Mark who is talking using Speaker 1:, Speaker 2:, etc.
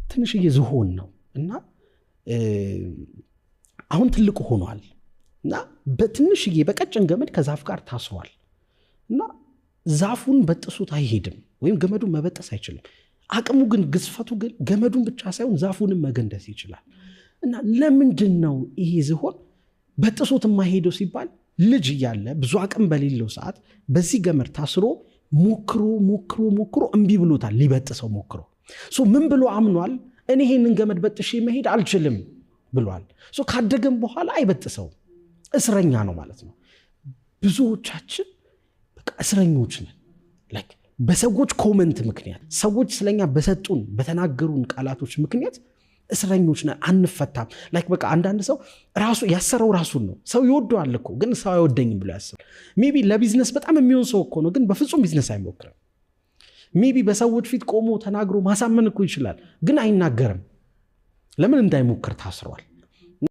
Speaker 1: ትንሽዬ ዝሆን ነው እና አሁን ትልቁ ሆኗል እና በትንሽዬ በቀጭን ገመድ ከዛፍ ጋር ታስሯል እና ዛፉን በጥሱት አይሄድም ወይም ገመዱን መበጠስ አይችልም። አቅሙ ግን ግዝፈቱ ግን ገመዱን ብቻ ሳይሆን ዛፉንም መገንደስ ይችላል። እና ለምንድን ነው ይሄ ዝሆን በጥሱት የማይሄደው ሲባል ልጅ እያለ ብዙ አቅም በሌለው ሰዓት በዚህ ገመድ ታስሮ ሞክሮ እምቢ ብሎታል። ሊበጥሰው ሞክሮ ምን ብሎ አምኗል? እኔ ይሄንን ገመድ በጥሼ መሄድ አልችልም ብሏል። ካደገም በኋላ አይበጥሰው፣ እስረኛ ነው ማለት ነው። ብዙዎቻችን በቃ እስረኞች ነን። በሰዎች ኮመንት ምክንያት ሰዎች ስለኛ በሰጡን በተናገሩን ቃላቶች ምክንያት እስረኞች ነን፣ አንፈታም። በቃ አንዳንድ ሰው ራሱ ያሰረው ራሱን ነው። ሰው ይወደዋል እኮ ግን ሰው አይወደኝም ብሎ ያስባል። ሜቢ ለቢዝነስ በጣም የሚሆን ሰው እኮ ነው፣ ግን በፍጹም ቢዝነስ አይሞክርም። ሜቢ በሰዎች ፊት ቆሞ ተናግሮ ማሳመን እኮ ይችላል፣ ግን አይናገርም። ለምን? እንዳይሞክር ታስሯል።